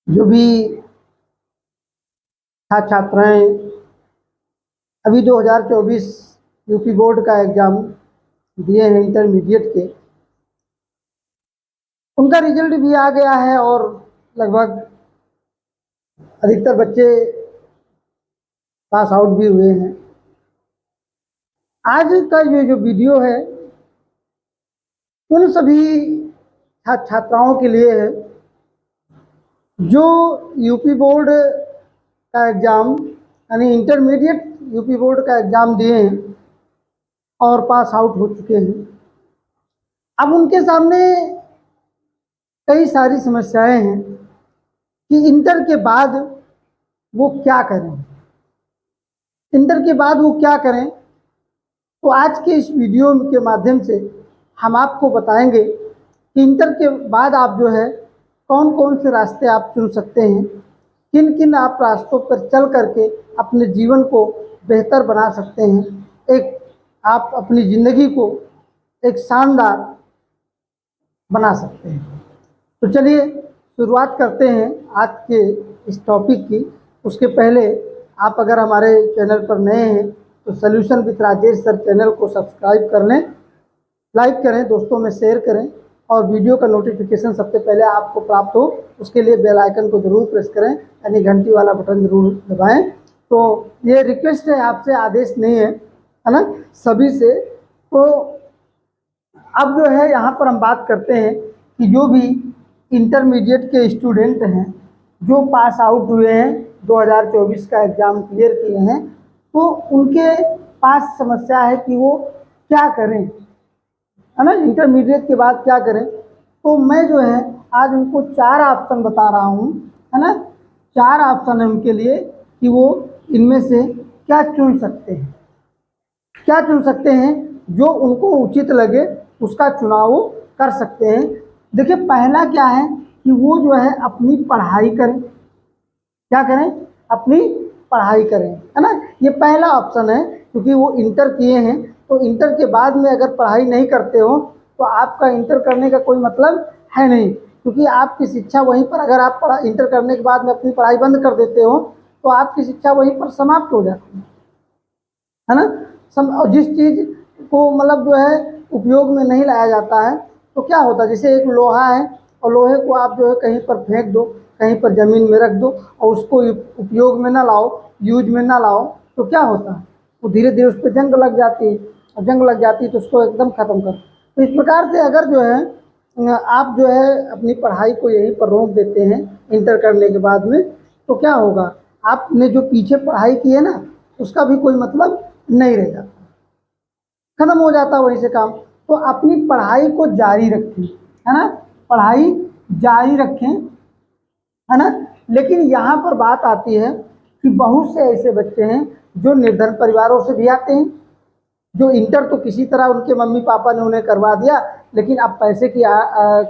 जो भी छात्र छात्राएँ अभी 2024 यूपी बोर्ड का एग्ज़ाम दिए हैं इंटरमीडिएट के, उनका रिजल्ट भी आ गया है और लगभग अधिकतर बच्चे पास आउट भी हुए हैं। आज का ये जो वीडियो है उन सभी छात्र छात्राओं के लिए है जो यूपी बोर्ड का एग्ज़ाम यानी इंटरमीडिएट यूपी बोर्ड का एग्ज़ाम दिए हैं और पास आउट हो चुके हैं। अब उनके सामने कई सारी समस्याएं हैं कि इंटर के बाद वो क्या करें। इंटर के बाद वो क्या करें, तो आज के इस वीडियो के माध्यम से हम आपको बताएंगे कि इंटर के बाद आप जो है कौन कौन से रास्ते आप चुन सकते हैं, किन किन आप रास्तों पर चल करके अपने जीवन को बेहतर बना सकते हैं, एक आप अपनी ज़िंदगी को एक शानदार बना सकते हैं। तो चलिए शुरुआत करते हैं आज के इस टॉपिक की। उसके पहले आप अगर हमारे चैनल पर नए हैं तो solution with Rajesh sir channel को सब्सक्राइब कर लें, लाइक करें, दोस्तों में शेयर करें और वीडियो का नोटिफिकेशन सबसे पहले आपको प्राप्त हो उसके लिए बेल आइकन को ज़रूर प्रेस करें, यानी घंटी वाला बटन ज़रूर दबाएं। तो ये रिक्वेस्ट है आपसे, आदेश नहीं है ना, सभी से। तो अब जो है यहाँ पर हम बात करते हैं कि जो भी इंटरमीडिएट के स्टूडेंट हैं जो पास आउट हुए हैं, 2024 का एग्ज़ाम क्लियर किए हैं, तो उनके पास समस्या है कि वो क्या करें, है ना, इंटरमीडिएट के बाद क्या करें। तो मैं जो है आज उनको 4 ऑप्शन बता रहा हूँ, है ना, 4 ऑप्शन है उनके लिए कि वो इनमें से क्या चुन सकते हैं, क्या चुन सकते हैं, जो उनको उचित लगे उसका चुनाव वो कर सकते हैं। देखिए पहला क्या है कि वो जो है अपनी पढ़ाई करें। क्या करें? अपनी पढ़ाई करें, है ना, ये पहला ऑप्शन है। क्योंकि वो इंटर किए हैं तो इंटर के बाद में अगर पढ़ाई नहीं करते हो तो आपका इंटर करने का कोई मतलब है नहीं, क्योंकि आपकी शिक्षा वहीं पर, अगर आप इंटर करने के बाद में अपनी पढ़ाई बंद कर देते हो तो आपकी शिक्षा वहीं पर समाप्त हो जाती है ना। और जिस चीज़ को मतलब जो है उपयोग में नहीं लाया जाता है तो क्या होता है, जैसे एक लोहा है और लोहे को आप जो है कहीं पर फेंक दो, कहीं पर ज़मीन में रख दो और उसको उपयोग में ना लाओ, यूज में ना लाओ, तो क्या होता है, वो धीरे धीरे उस पर जंग लग जाती है और जंग लग जाती है तो उसको एकदम ख़त्म कर। तो इस प्रकार से अगर जो है आप जो है अपनी पढ़ाई को यहीं पर रोक देते हैं इंटर करने के बाद में, तो क्या होगा, आपने जो पीछे पढ़ाई की है ना उसका भी कोई मतलब नहीं रह जाता, खत्म हो जाता वहीं से काम। तो अपनी पढ़ाई को जारी रखें, है ना, पढ़ाई जारी रखें, है ना। लेकिन यहाँ पर बात आती है कि बहुत से ऐसे बच्चे हैं जो निर्धन परिवारों से भी आते हैं, जो इंटर तो किसी तरह उनके मम्मी पापा ने उन्हें करवा दिया, लेकिन अब पैसे की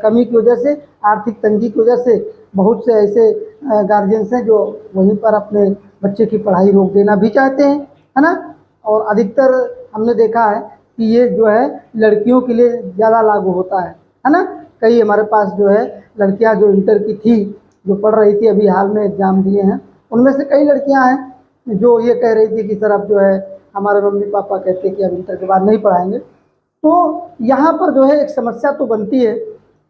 कमी की वजह से, आर्थिक तंगी की वजह से बहुत से ऐसे गार्जियंस हैं जो वहीं पर अपने बच्चे की पढ़ाई रोक देना भी चाहते हैं, है ना। और अधिकतर हमने देखा है कि ये जो है लड़कियों के लिए ज़्यादा लागू होता है ना। कई हमारे पास जो है लड़कियां जो इंटर की थी, जो पढ़ रही थी, अभी हाल में एग्ज़ाम दिए हैं, उनमें से कई लड़कियां हैं जो ये कह रही थी कि सर अब जो है हमारे मम्मी पापा कहते हैं कि अब इंटर के बाद नहीं पढ़ाएंगे। तो यहाँ पर जो है एक समस्या तो बनती है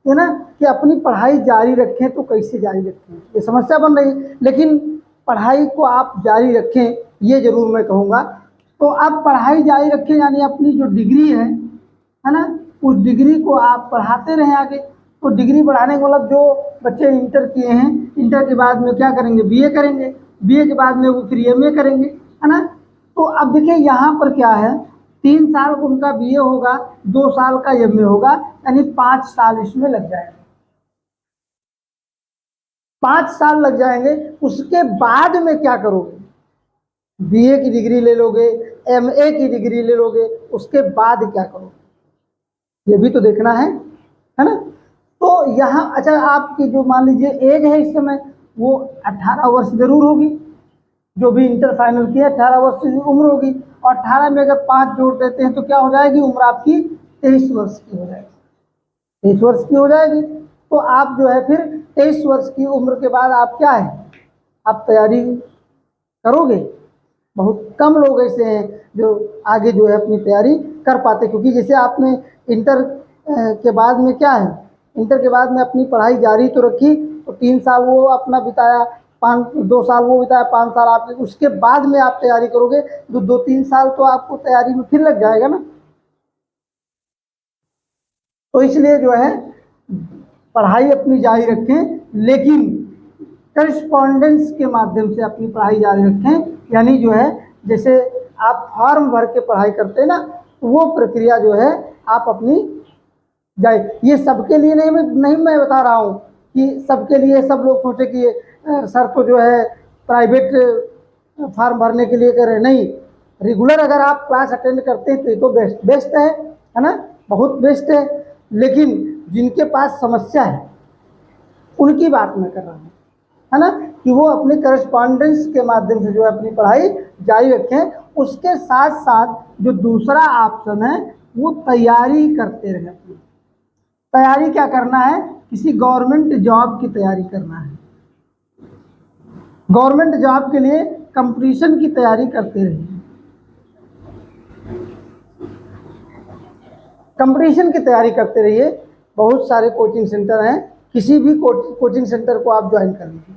ना, कि अपनी पढ़ाई जारी रखें तो कैसे जारी रखें, ये समस्या बन रही है। लेकिन पढ़ाई को आप जारी रखें ये ज़रूर मैं कहूँगा। तो आप पढ़ाई जारी रखें यानी अपनी जो डिग्री है ना, उस डिग्री को आप पढ़ाते रहें आगे। तो डिग्री बढ़ाने का मतलब जो बच्चे इंटर किए हैं, इंटर के बाद में क्या करेंगे, बीए करेंगे, बीए के बाद में वो फिर एमए करेंगे, है ना। तो अब देखिए यहाँ पर क्या है, 3 साल उनका बीए होगा, 2 साल का एमए होगा, यानी 5 साल इसमें लग जाएंगे, 5 साल लग जाएंगे। उसके बाद में क्या करोगे, बीए की डिग्री ले लोगे, एमए की डिग्री ले लोगे, उसके बाद क्या करोगे, ये भी तो देखना है ना। तो यहाँ अच्छा, आपकी जो मान लीजिए एज है इस समय वो 18 वर्ष जरूर होगी, जो भी इंटर फाइनल किया 18 वर्ष की उम्र होगी, और 18 में अगर 5 जोड़ देते हैं तो क्या हो जाएगी, उम्र आपकी 23 वर्ष की हो जाएगी, 23 वर्ष की हो जाएगी। तो आप जो है फिर 23 वर्ष की उम्र के बाद आप क्या है, आप तैयारी करोगे? बहुत कम लोग ऐसे हैं जो आगे जो है अपनी तैयारी कर पाते, क्योंकि जैसे आपने इंटर के बाद में क्या है, इंटर के बाद में अपनी पढ़ाई जारी तो रखी, तो 3 साल वो अपना बिताया, 2 साल वो बिताया, 5 साल आपने, उसके बाद में आप तैयारी करोगे तो 2-3 साल तो आपको तैयारी में फिर लग जाएगा ना। तो इसलिए जो है पढ़ाई अपनी जारी रखें, लेकिन करस्पॉन्डेंस के माध्यम से अपनी पढ़ाई जारी रखें, यानी जो है जैसे आप फॉर्म भर के पढ़ाई करते हैं ना, वो प्रक्रिया जो है आप अपनी जाए। ये सबके लिए नहीं मैं बता रहा हूँ कि सबके लिए सब लोग सोचे कि सर तो जो है प्राइवेट फॉर्म भरने के लिए कर रहे, नहीं, रेगुलर अगर आप क्लास अटेंड करते हैं तो ये तो बेस्ट है ना, बहुत बेस्ट है। लेकिन जिनके पास समस्या है उनकी बात मैं कर रहा हूँ, है ना, कि वो अपने करस्पॉन्डेंस के माध्यम से जो है अपनी पढ़ाई जारी रखें। उसके साथ साथ जो दूसरा ऑप्शन है वो तैयारी करते रहें। अपनी तैयारी क्या करना है, किसी गवर्नमेंट जॉब की तैयारी करना है। गवर्नमेंट जॉब के लिए कंपटीशन की तैयारी करते रहिए। कंपटीशन की तैयारी करते रहिए। बहुत सारे कोचिंग सेंटर हैं, किसी भी कोचिंग सेंटर को आप ज्वाइन कर लीजिए,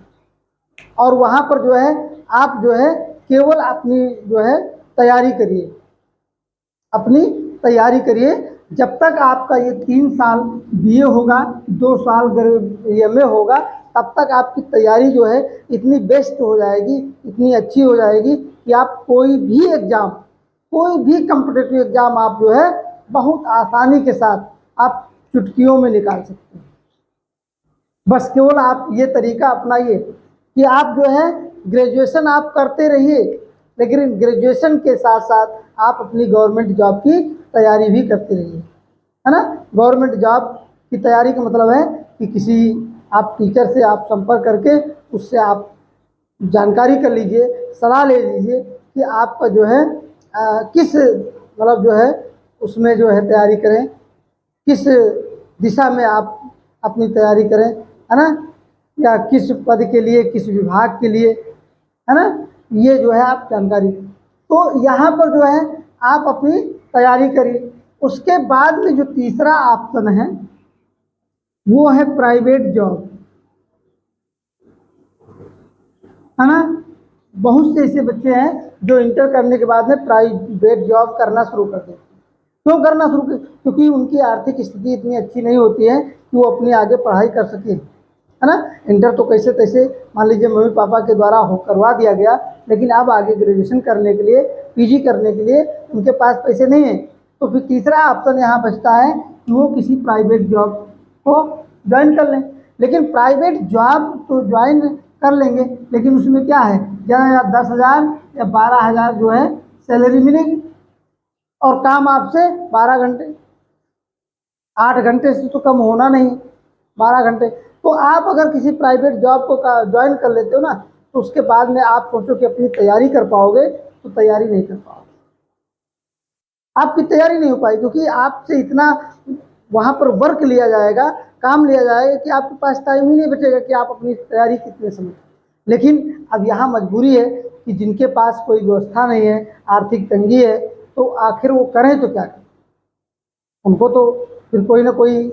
और वहाँ पर जो है आप जो है केवल अपनी जो है तैयारी करिए, अपनी तैयारी करिए। जब तक आपका ये 3 साल बीए होगा, 2 साल एमए होगा, तब तक आपकी तैयारी जो है इतनी बेस्ट हो जाएगी, इतनी अच्छी हो जाएगी कि आप कोई भी एग्ज़ाम, कोई भी कॉम्पिटिटिव एग्ज़ाम आप जो है बहुत आसानी के साथ आप चुटकियों में निकाल सकते हैं। बस केवल आप ये तरीका अपनाइए कि आप जो है ग्रेजुएशन आप करते रहिए, लेकिन ग्रेजुएशन के साथ साथ आप अपनी गवर्नमेंट जॉब की तैयारी भी करते रहिए, है ना। गवर्नमेंट जॉब की तैयारी का मतलब है कि किसी आप टीचर से आप संपर्क करके उससे आप जानकारी कर लीजिए, सलाह ले लीजिए कि आपका जो है किस मतलब जो है उसमें जो है तैयारी करें, किस दिशा में आप अपनी तैयारी करें, है ना, या किस पद के लिए, किस विभाग के लिए, है ना, ये जो है आप जानकारी। तो यहाँ पर जो है आप अपनी तैयारी करिए। उसके बाद में जो तीसरा ऑप्शन है वो है प्राइवेट जॉब, है ना। बहुत से ऐसे बच्चे हैं जो इंटर करने के बाद में प्राइवेट जॉब करना शुरू कर देते हैं। क्यों करना शुरू कर? क्योंकि उनकी आर्थिक स्थिति इतनी अच्छी नहीं होती है कि वो अपनी आगे पढ़ाई कर सके, है ना। इंटर तो कैसे तैसे मान लीजिए मम्मी पापा के द्वारा हो करवा दिया गया, लेकिन अब आगे ग्रेजुएशन करने के लिए, पीजी करने के लिए उनके पास पैसे नहीं है। तो फिर तीसरा ऑप्शन यहाँ बचता है कि वो किसी प्राइवेट जॉब को ज्वाइन कर लें। लेकिन प्राइवेट जॉब तो ज्वाइन कर लेंगे, लेकिन उसमें क्या है, ज़्यादा 10,000 या 12,000 जो है सैलरी मिलेगी, और काम आपसे 12 घंटे, 8 घंटे से तो कम होना नहीं, 12 घंटे। तो आप अगर किसी प्राइवेट जॉब को ज्वाइन कर लेते हो ना, तो उसके बाद में आप सोचो कि अपनी तैयारी कर पाओगे, तो तैयारी नहीं कर पाओगे, आपकी तैयारी नहीं हो पाई, क्योंकि आपसे इतना वहाँ पर वर्क लिया जाएगा, काम लिया जाएगा कि आपके पास टाइम ही नहीं बचेगा कि आप अपनी तैयारी कितने समय। लेकिन अब यहाँ मजबूरी है कि जिनके पास कोई व्यवस्था नहीं है, आर्थिक तंगी है, तो आखिर वो करें तो क्या करें, उनको तो फिर कोई ना कोई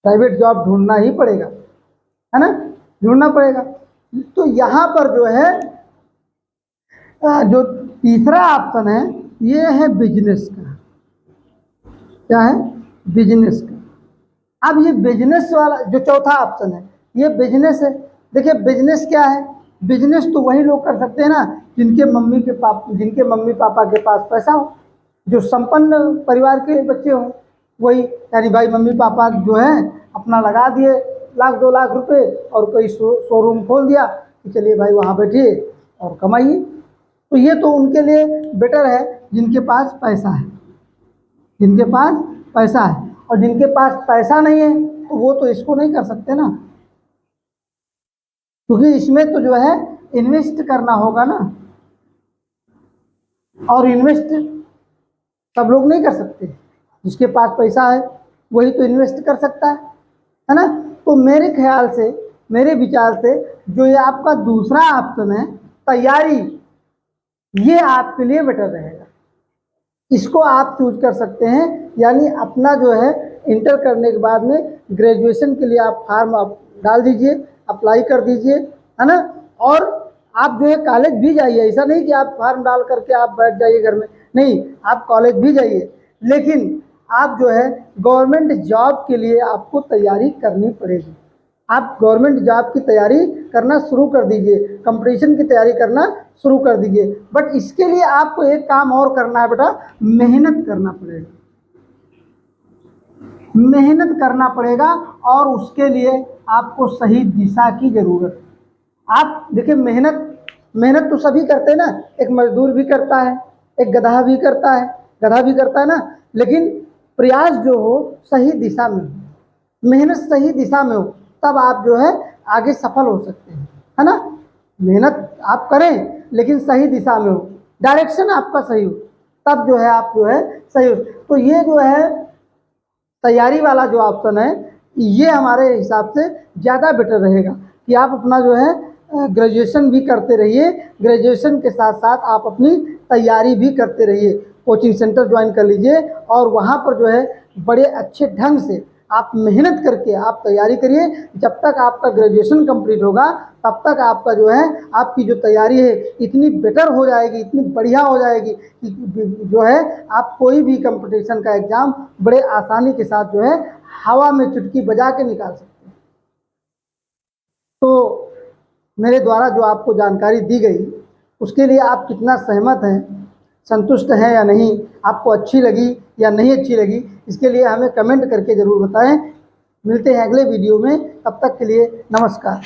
प्राइवेट जॉब ढूंढना ही पड़ेगा, है ना, ढूंढना पड़ेगा। तो यहाँ पर जो है जो तीसरा ऑप्शन है ये है बिजनेस का। क्या है? बिजनेस का। अब ये बिजनेस वाला जो चौथा ऑप्शन है ये बिजनेस है। देखिए बिजनेस क्या है, बिजनेस तो वही लोग कर सकते हैं ना जिनके मम्मी पापा के पास पैसा हो, जो संपन्न परिवार के बच्चे हों, वही, यानी भाई मम्मी पापा जो है अपना लगा दिए 1-2 लाख रुपए और कोई शोरूम खोल दिया कि चलिए भाई वहाँ बैठिए और कमाइए। तो ये तो उनके लिए बेटर है जिनके पास पैसा है, जिनके पास पैसा है। और जिनके पास पैसा नहीं है तो वो तो इसको नहीं कर सकते ना, क्योंकि इसमें तो जो है इन्वेस्ट करना होगा ना, और इन्वेस्ट सब लोग नहीं कर सकते। जिसके पास पैसा है वही तो इन्वेस्ट कर सकता है ना। तो मेरे ख्याल से, मेरे विचार से जो ये आपका दूसरा ऑप्शन है तैयारी, ये आपके लिए बेटर रहेगा। इसको आप चूज कर सकते हैं। यानी अपना जो है इंटर करने के बाद में ग्रेजुएशन के लिए आप फॉर्म आप डाल दीजिए, अप्लाई कर दीजिए, है ना। और आप जो है कॉलेज भी जाइए, ऐसा नहीं कि आप फॉर्म डाल करके आप बैठ जाइए घर में, नहीं, आप कॉलेज भी जाइए, लेकिन आप जो है गवर्नमेंट जॉब के लिए आपको तैयारी करनी पड़ेगी। आप गवर्नमेंट जॉब की तैयारी करना शुरू कर दीजिए, कंपटीशन की तैयारी करना शुरू कर दीजिए। बट इसके लिए आपको एक काम और करना है बेटा, मेहनत करना पड़ेगा, मेहनत करना पड़ेगा। और उसके लिए आपको सही दिशा की जरूरत है। आप देखिए, मेहनत तो सभी करते हैं ना, एक मजदूर भी करता है, एक गधा भी करता है ना, लेकिन प्रयास जो हो सही दिशा में हो, मेहनत सही दिशा में हो, तब आप जो है आगे सफल हो सकते हैं, है ना। मेहनत आप करें लेकिन सही दिशा में हो, डायरेक्शन आपका सही हो, तब जो है आप जो है सही हो। तो ये जो है तैयारी वाला जो ऑप्शन है, ये हमारे हिसाब से ज़्यादा बेटर रहेगा कि आप अपना जो है ग्रेजुएशन भी करते रहिए, ग्रेजुएशन के साथ साथ आप अपनी तैयारी भी करते रहिए। कोचिंग सेंटर ज्वाइन कर लीजिए और वहाँ पर जो है बड़े अच्छे ढंग से आप मेहनत करके आप तैयारी करिए। जब तक आपका ग्रेजुएशन कंप्लीट होगा तब तक आपका जो है आपकी जो तैयारी है इतनी बेटर हो जाएगी, इतनी बढ़िया हो जाएगी कि जो है आप कोई भी कंपटीशन का एग्ज़ाम बड़े आसानी के साथ जो है हवा में चुटकी बजा के निकाल सकते हैं। तो मेरे द्वारा जो आपको जानकारी दी गई उसके लिए आप कितना सहमत हैं, संतुष्ट हैं या नहीं, आपको अच्छी लगी या नहीं अच्छी लगी, इसके लिए हमें कमेंट करके ज़रूर बताएं। मिलते हैं अगले वीडियो में, तब तक के लिए नमस्कार।